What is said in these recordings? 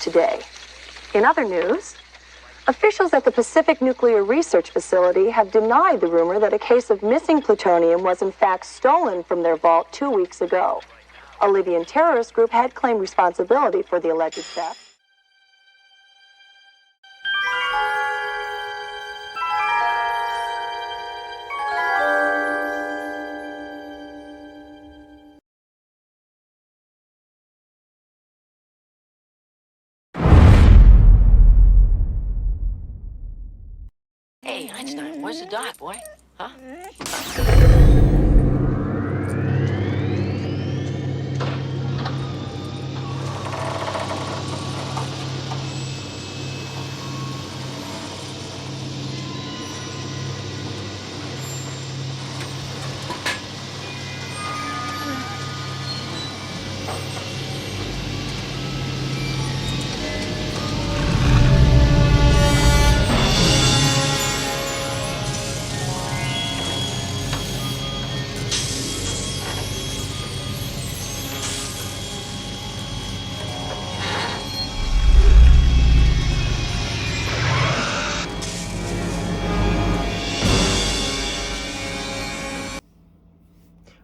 today. In other news, officials at the Pacific Nuclear Research Facility have denied the rumor that a case of missing plutonium was in fact stolen from their vault 2 weeks ago. A Libyan terrorist group had claimed responsibility for the alleged theft. Hey, Einstein, where's the dot, boy? Huh?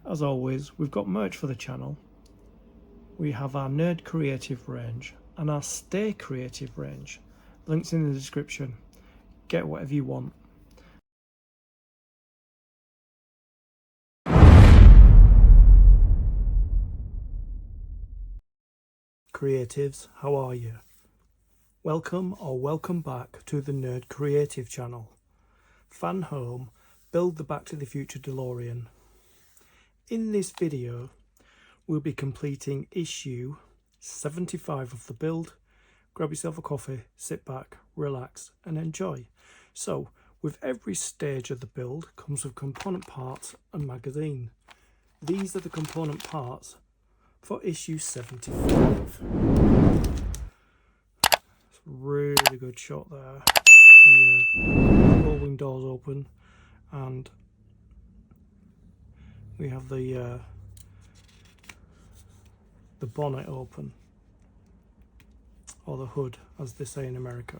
As always, we've got merch for the channel. We have our Nerd Creative range and our Stay Creative range. Links in the description. Get whatever you want. Creatives, how are you? Welcome or welcome back to the Nerd Creative channel. FANHOME, build the Back to the Future DeLorean. In this video, we'll be completing issue 75 of the build. Grab yourself a coffee, sit back, relax and enjoy. So, with every stage of the build comes with component parts and magazine. These are the component parts for issue 75. It's a really good shot there. The rolling doors open and we have the bonnet open, or the hood as they say in America.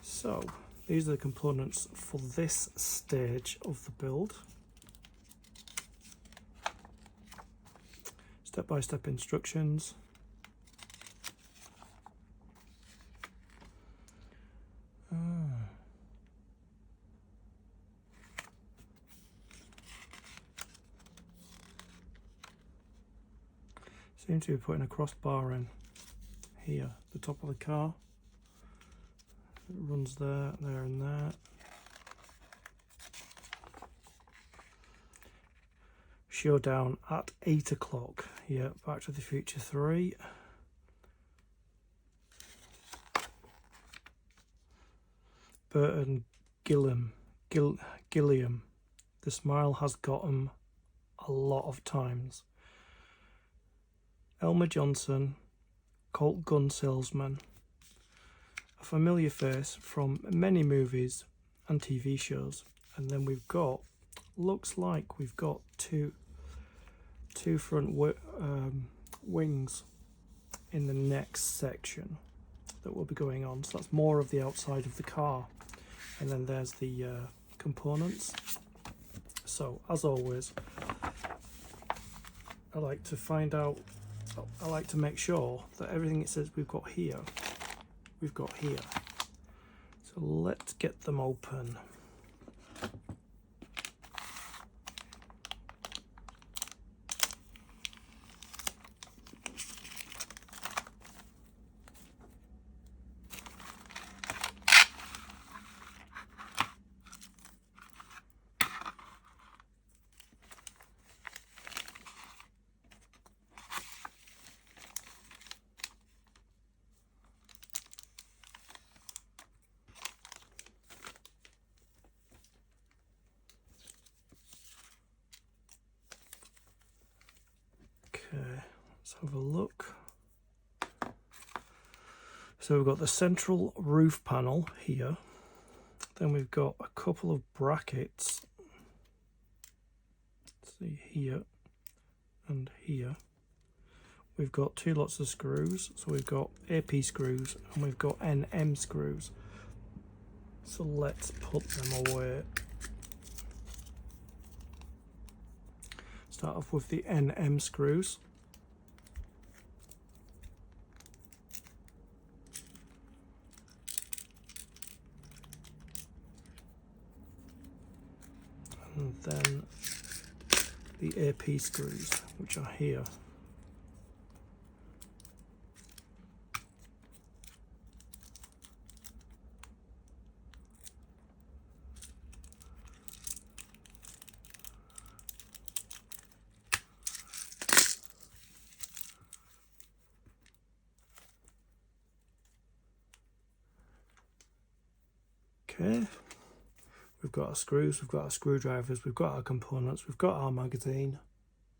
So these are the components for this stage of the build. Step-by-step instructions. Seem to be putting a crossbar in here, the top of the car. It runs there, there and there. Showdown at 8 o'clock. Yeah, Back to the Future 3. Burton Gilliam. The smile has got him a lot of times. Elmer Johnson, Colt gun salesman, a familiar face from many movies and TV shows. And then we've got, looks like we've got two front wings in the next section that will be going on. So that's more of the outside of the car. And then there's the components. So as always, I like to make sure that everything it says we've got here. So let's get them open. Let's have a look. So we've got the central roof panel here. Then we've got a couple of brackets. Let's see, here and here. we've got two lots of screws. So we've got AP screws and we've got NM screws. So let's put them away. Start off with the NM screws. And then the AP screws, which are here. Okay, we've got our screws, we've got our screwdrivers, we've got our components, we've got our magazine.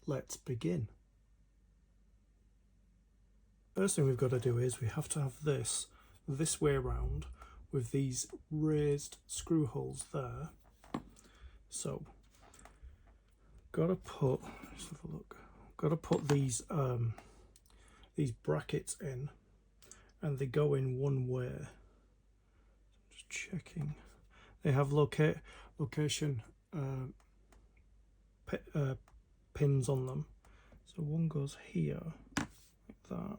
Let's begin. First thing we've got to do is we have to have this way round with these raised screw holes there. So, gotta put, let's have a look. Gotta put these brackets in, and they go in one way. Checking, they have location pins on them. So one goes here like that.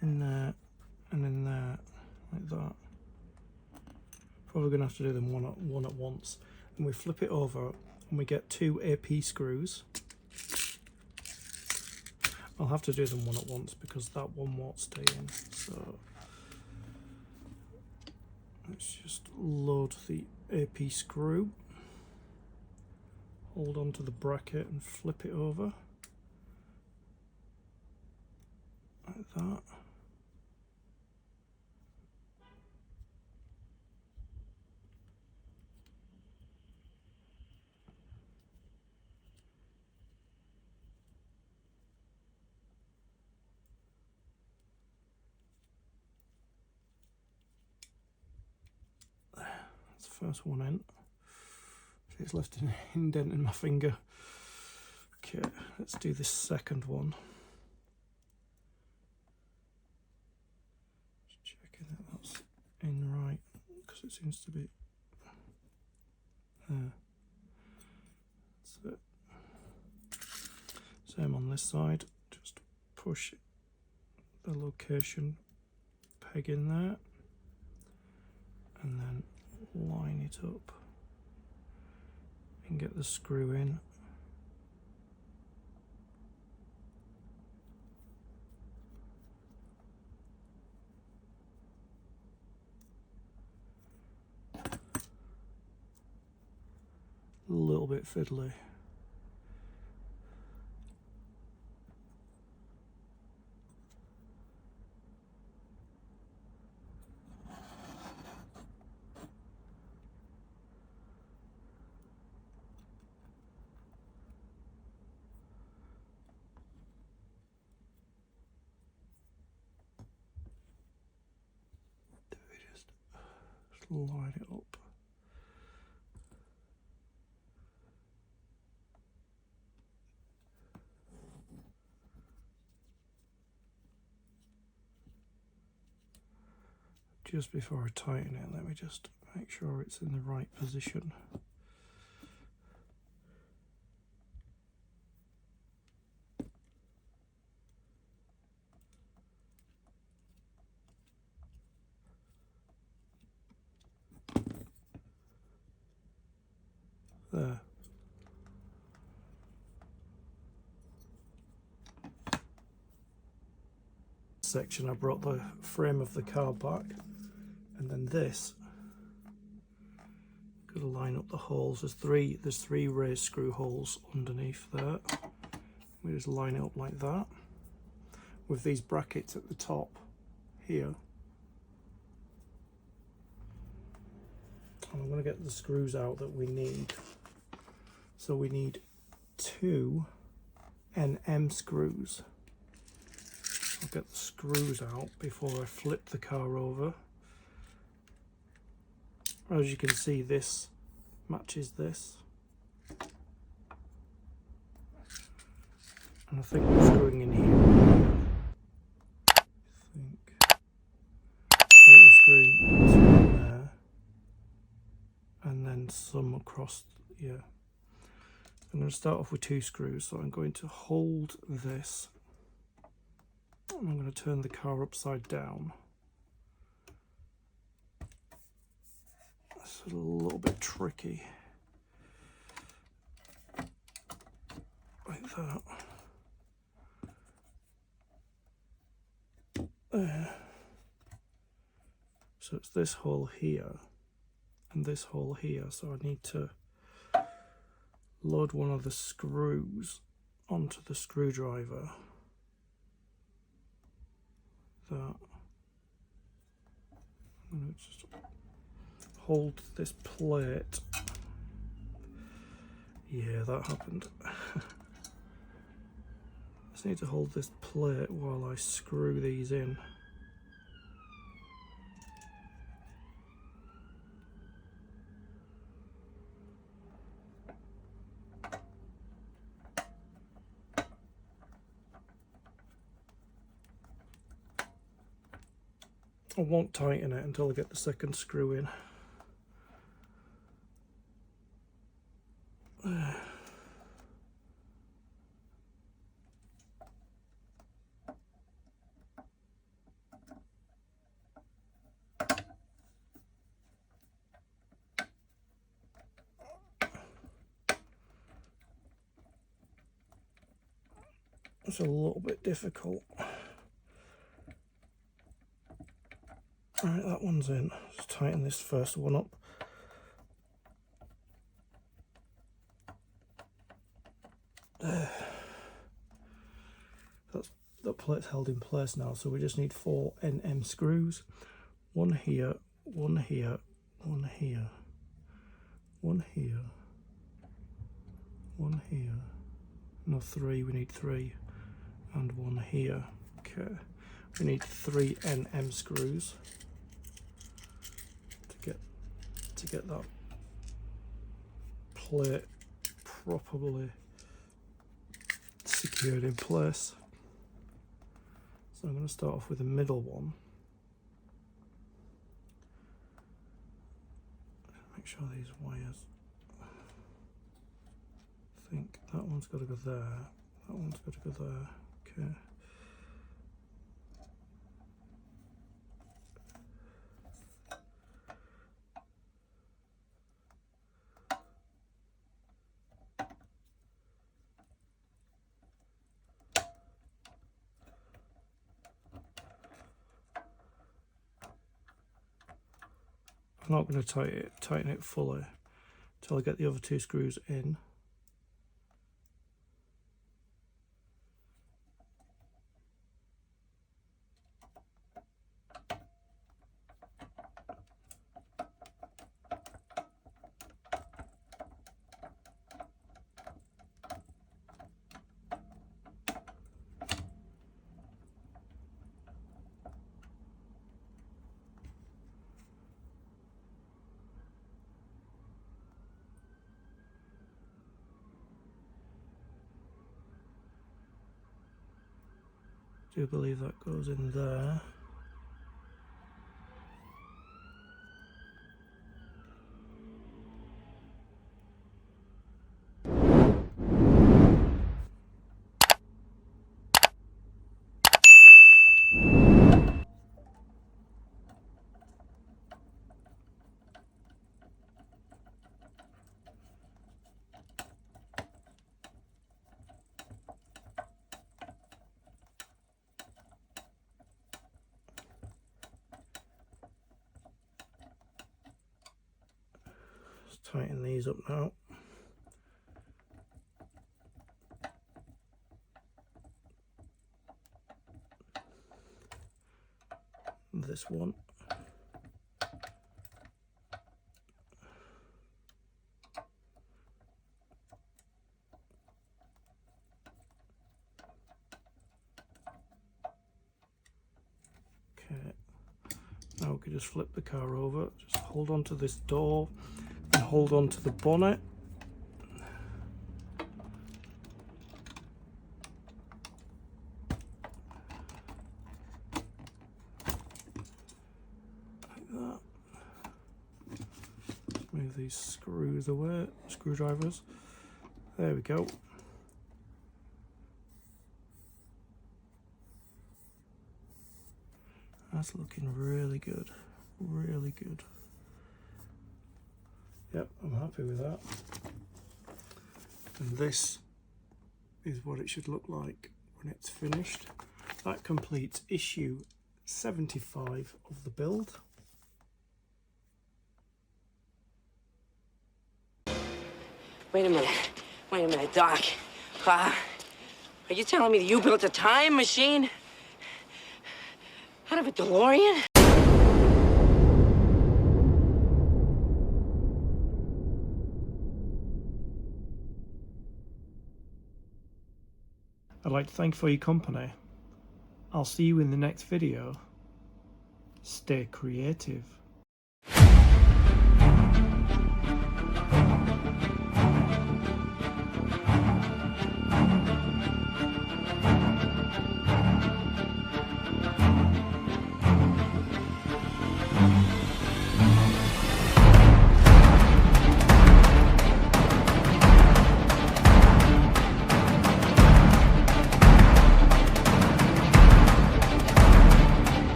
In there and in there like that. Probably gonna have to do them one at once. And we flip it over and we get two AP screws. I'll have to do them one at once because that one won't stay in. So let's just load the AP screw, hold on to the bracket and flip it over like that. That's the first one in. It's left an indent in my finger. Okay, let's do the second one. Just checking that that's in right, because it seems to be there. That's it. Same on this side. Just push the location peg in there, and then line it up and get the screw in. A little bit fiddly. Just line it up. Just before I tighten it, let me just make sure it's in the right position. There. Section I brought the frame of the car back, and then this, got to line up the holes. There's three raised screw holes underneath there. We just line it up like that with these brackets at the top here. And I'm going to get the screws out that we need. So we need two NM screws. I'll get the screws out before I flip the car over. As you can see, this matches this. And I think we're screwing in here. I think we're screwing there. And then some across, yeah. I'm going to start off with 2 screws, so I'm going to hold this. And I'm going to turn the car upside down. It's a little bit tricky. Like that. There. So it's this hole here and this hole here, so I need to load one of the screws onto the screwdriver. That. I'm going to just hold this plate. Yeah, that happened. Just need to hold this plate while I screw these in. I won't tighten it until I get the second screw in. It's a little bit difficult. Alright, that one's in. Let's tighten this first one up. That plate's held in place now, so we just need 4 NM screws. One here, one here, one here, one here, one here. No, 3, we need 3. And one here. Okay. We need 3 NM screws to get that plate properly secured in place. So I'm going to start off with the middle one. Make sure these wires, I think that one's got to go there, that one's got to go there. Okay. I'm not going to tighten it fully until I get the other 2 screws in. I do believe that goes in there. Tighten these up now. This one. Okay. Now we can just flip the car over, just hold on to this door and hold on to the bonnet. Like that. Move these screws away, screwdrivers. There we go. That's looking really good, really good. Yep, I'm happy with that. And this is what it should look like when it's finished. That completes issue 75 of the build. Wait a minute, Doc. Are you telling me that you built a time machine out of a Delorean? I'd like to thank you for your company. I'll see you in the next video. Stay creative.